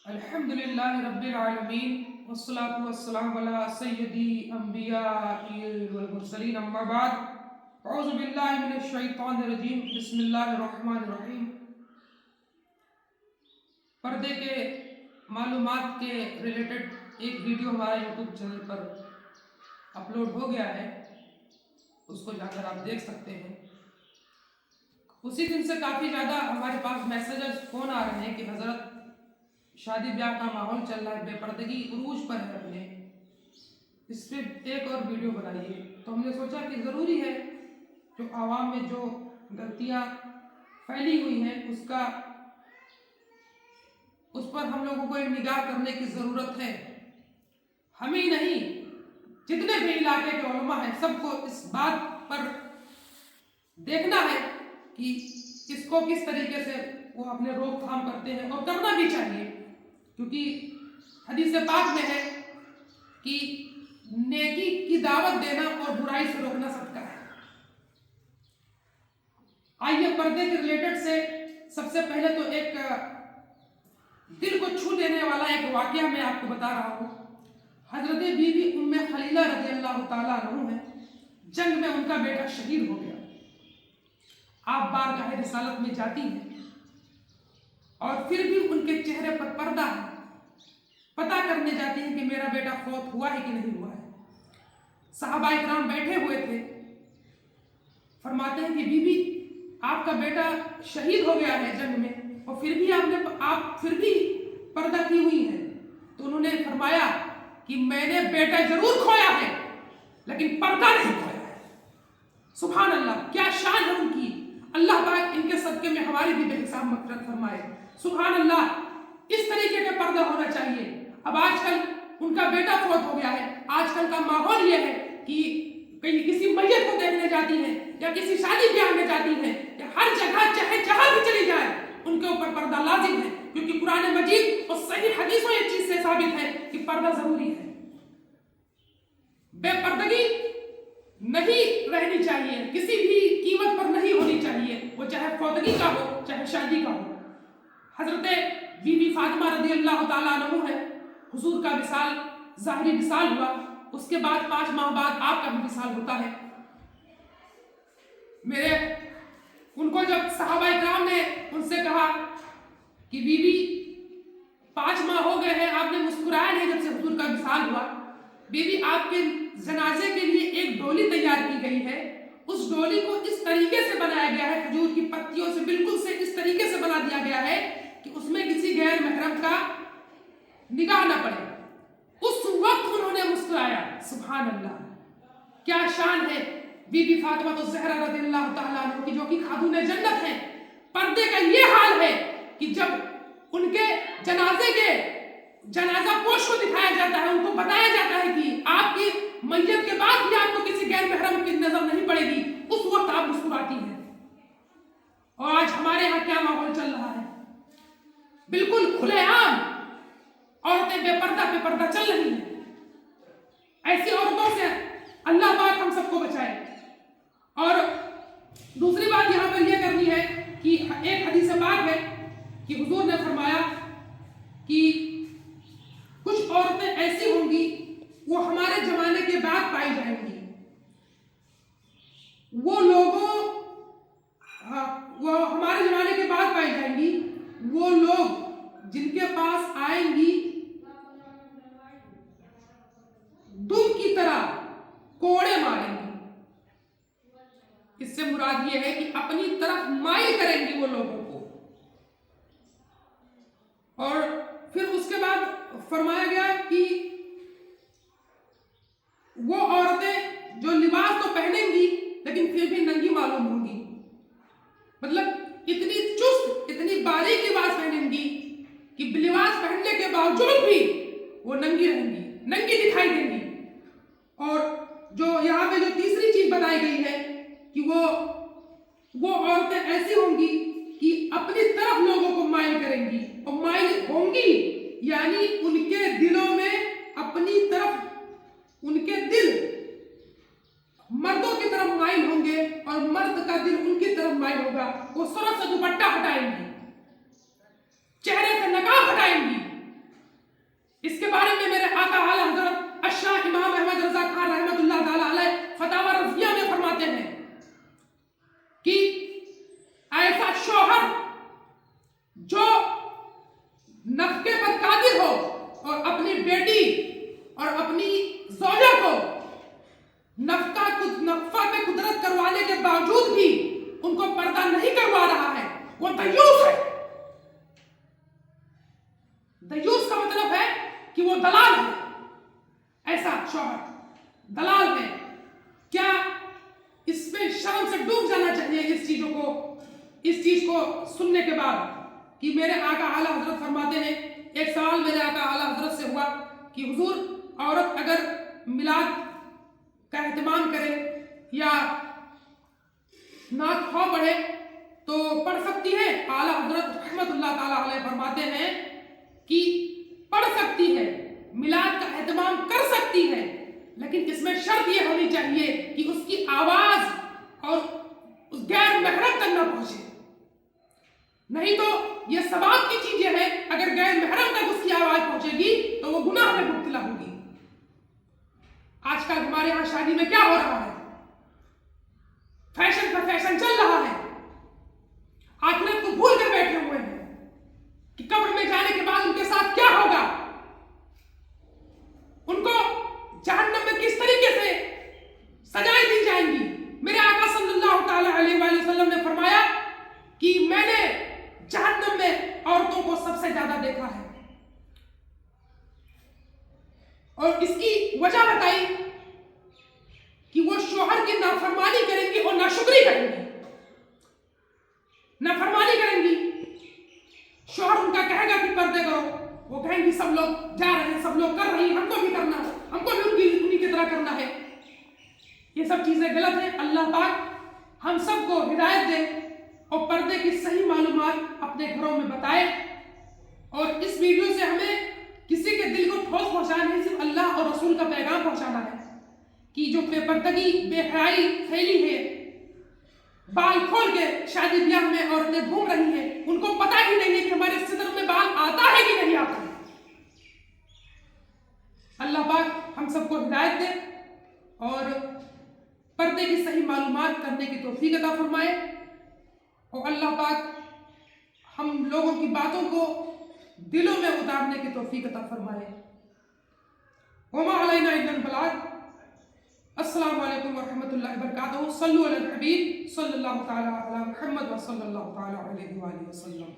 الحمد للہ رب العالمین والصلاة والسلام علی سیدی انبیاء والمرسلین اما بعد اعوذ باللہ من الشیطان الرجیم بسم اللہ الرحمن الرحیم۔ پردے کے معلومات کے ریلیٹڈ ایک ویڈیو ہمارے یوٹیوب چینل پر اپلوڈ ہو گیا ہے، اس کو جا کر آپ دیکھ سکتے ہیں۔ اسی دن سے کافی زیادہ ہمارے پاس میسیجز فون آ رہے ہیں کہ حضرت شادی بیاہ کا ماحول چل رہا ہے، بے پردگی عروج پر ہے، اپنے اس پہ ایک اور ویڈیو بنائیے۔ تو ہم نے سوچا کہ ضروری ہے جو عوام میں جو غلطیاں پھیلی ہوئی ہیں اس پر ہم لوگوں کو ایک نگاہ کرنے کی ضرورت ہے۔ ہمیں نہیں، جتنے بھی علاقے کے علماء ہیں سب کو اس بات پر دیکھنا ہے کہ اس کو کس طریقے سے وہ اپنے روک تھام کرتے ہیں، اور کرنا بھی چاہیے، کیونکہ حدیث پاک میں ہے کہ نیکی کی دعوت دینا اور برائی سے روکنا صدقہ ہے۔ آئیے پردے کے ریلیٹڈ سے سب سے پہلے تو ایک دل کو چھو دینے والا ایک واقعہ میں آپ کو بتا رہا ہوں۔ حضرت بی بی ام خلیلہ رضی اللہ تعالیٰ عنہ ہے، جنگ میں ان کا بیٹا شہید ہو گیا۔ آپ بارگاہ رسالت میں جاتی ہیں اور پھر بھی ان کے چہرے پر پردہ ہے، پتہ کرنے جاتی ہیں کہ میرا بیٹا فوت ہوا ہے کہ نہیں ہوا ہے۔ صحابہ اکرام بیٹھے ہوئے تھے، فرماتے ہیں کہ بی بی آپ کا بیٹا شہید ہو گیا ہے جنگ میں، اور پھر بھی آپ پردہ کی ہوئی ہیں۔ تو انہوں نے فرمایا کہ میں نے بیٹا ضرور کھویا ہے لیکن پردہ نہیں کھویا ہے۔ سبحان اللہ، کیا شان ہے ان کی، اللہ پاک ان کے صدقے میں ہماری بھی بے حساب مغفرت فرمائے۔ سبحان اللہ، اس طریقے کا پردہ ہونا چاہیے۔ اب آج کل ان کا بیٹا فوت ہو گیا ہے، آج کل کا ماحول یہ ہے کہ کہیں کسی میت کو دیکھنے جاتی ہیں یا کسی شادی بیاہ میں جاتی ہیں یا ہر جگہ چاہے جہاں بھی چلی جائے ان کے اوپر پردہ لازم ہے، کیونکہ قرآن مجید اور صحیح حدیثوں یہ چیز سے ثابت ہے کہ پردہ ضروری ہے۔ بے پردگی نہیں رہنی چاہیے، کسی بھی قیمت پر نہیں ہونی چاہیے، وہ چاہے فوتگی کا ہو چاہے شادی کا ہو۔ حضرت بی بی فاطمہ رضی اللہ تعالیٰ عنہ ہے، حضور کا وصال ظاہری وصال ہوا، اس کے بعد 5 ماہ بعد آپ کا بھی وصال ہوتا ہے۔ ان کو جب صحابہ اکرام نے ان سے کہا کہ بی بی 5 ماہ ہو گئے ہیں، آپ نے مسکرایا نہیں جب سے حضور کا وصال ہوا، بی بی آپ کے جنازے کے لیے ایک ڈولی تیار کی گئی ہے، اس ڈولی کو اس طریقے سے بنایا گیا ہے، کھجور کی پتیوں سے بالکل سے اس طریقے سے بنا دیا گیا ہے کہ اس میں کسی غیر محرم کا نگاہ نہ پڑے۔ اس وقت انہوں نے مسکرایا۔ سبحان اللہ، کیا شان ہے بی بی فاطمہ الزہرا رضی اللہ تعالیٰ عنہ کی، جو کہ خاتون جنت ہیں۔ پردے کا یہ حال ہے کہ جب ان کے جنازہ پوش کو دکھایا جاتا ہے، ان کو بتایا جاتا ہے کہ آپ کی میت کے بعد بھی آپ کو کسی غیر محرم کی نظر نہیں پڑے گی، اس وقت آپ مسکراتی ہیں۔ اور آج ہمارے ہاں کیا ماحول چل رہا ہے، بالکل کھلے عام عورتیں بے پردہ چل رہی ہیں۔ ایسی عورتوں سے اللہ پاک ہم سب کو بچائے۔ اور دوسری بات یہاں پر یہ کرنی ہے کہ ایک حدیث پاک ہے کہ حضور نے فرمایا کہ کچھ عورتیں ایسی ہوں گی وہ ہمارے زمانے کے بعد پائی جائیں گی، وہ ہمارے زمانے کے بعد پائی جائیں گی، وہ لوگ جن کے پاس آئیں گی دم کی طرح کوڑے ماریں گی۔ اس سے مراد یہ ہے کہ اپنی طرف مائل کریں گی وہ لوگوں کو۔ اور پھر اس کے بعد فرمایا گیا کہ وہ عورتیں جو لباس تو پہنیں گی لیکن پھر بھی ننگی معلوم ہوں گی، مطلب اتنی چست اتنی باریک لباس پہنیں گی کہ لباس پہننے کے باوجود بھی وہ ننگی رہیں گی، ننگی دکھائی دیں گی۔ اور جو یہاں پہ جو تیسری چیز بتائی گئی ہے کہ وہ عورتیں ایسی ہوں گی کہ اپنی طرف لوگوں کو مائل کریں گی، اور مائل ہوں گی یعنی ان کے دلوں میں اپنی طرف، ان کے دل مردوں کی طرف مائل ہوں گے اور مرد کا دل ان کی طرف مائل ہوگا۔ وہ سر سے دوپٹہ ہٹائیں گی، چہرے سے نقاب ہٹائیں گی، نفقے پر قادر ہو اور اپنی بیٹی اور اپنی زوجہ کو نفقہ پہ قدرت کروانے کے باوجود بھی ان کو پردہ نہیں کروا رہا ہے، وہ دیوس ہے۔ دیوس کا مطلب ہے کہ وہ دلال ہے۔ ایسا شوہر دلال ہے۔ کیا اس میں شرم سے ڈوب جانا چاہیے اس چیز کو سننے کے بعد کہ میرے آقا اعلیٰ حضرت فرماتے ہیں، ایک سوال میرے آقا اعلیٰ حضرت سے ہوا کہ حضور، عورت اگر میلاد کا اہتمام کرے یا نعت خواہ پڑھے تو پڑھ سکتی ہے؟ اعلیٰ حضرت رحمت اللہ تعالیٰ علیہ فرماتے ہیں کہ پڑھ سکتی ہے، میلاد کا اہتمام کر سکتی ہے، لیکن اس میں شرط یہ ہونی چاہیے کہ اس کی آواز اور اس غیر محرم تک نہ پہنچے۔ نہیں تو یہ ثواب کی چیز ہے، اگر غیر محرم تک اس کی آواز پہنچے گی تو وہ گناہ میں مبتلا ہوگی۔ آج کل ہمارے یہاں شادی میں کیا ہو رہا ہے؟ فیشن کا فیشن چل رہا ہے، آخرت کو بھول کر بیٹھے ہوئے ہیں کہ قبر میں جانے کے بعد ان کے ساتھ کیا ہوگا، ان کو جہنم میں کس طریقے سے سزائیں دی جائیں گی۔ میرے آقا صلی اللہ تعالی علیہ وآلہ وسلم نے فرمایا کہ میں نے جہنم میں عورتوں کو سب سے زیادہ دیکھا ہے، اور اس کی وجہ بتائی کہ وہ شوہر کی نافرمانی کریں گی اور ناشکری کریں گی۔ نافرمانی کریں گی، شوہر ان کا کہے گا کہ پردے کرو، وہ کہیں گی سب لوگ جا رہے ہیں، سب لوگ کر رہی ہیں، ہم کو بھی کرنا ہے، ہم کو بھی انہی کی طرح کرنا ہے۔ یہ سب چیزیں غلط ہیں۔ اللہ پاک ہم سب کو ہدایت دے اور پردے کی صحیح معلومات اپنے گھروں میں بتائے، اور اس ویڈیو سے ہمیں کسی کے دل کو ٹھوس پہنچانا نہیں، صرف اللہ اور رسول کا پیغام پہنچانا ہے کہ جو بے پردگی، بے حیائی پھیلی ہے، بال کھول کے شادی بیاہ میں عورتیں گھوم رہی ہیں، ان کو پتہ ہی نہیں ہے کہ ہمارے صدر میں بال آتا ہے کہ نہیں آتا ہے۔ اللہ پاک ہم سب کو ہدایت دے اور پردے کی صحیح معلومات کرنے کی توفیق عطا فرمائے، اور اللہ پاک ہم لوگوں کی باتوں کو دلوں میں اتارنے کی توفیق عطا فرمائے۔ وما علینا الا البلاغ۔ السلام علیکم ورحمۃ اللہ وبرکاتہ۔ صلو علی الحبیب صلی اللہ تعالی علی محمد و صلی اللہ تعالی علیہ وآلہ وسلم۔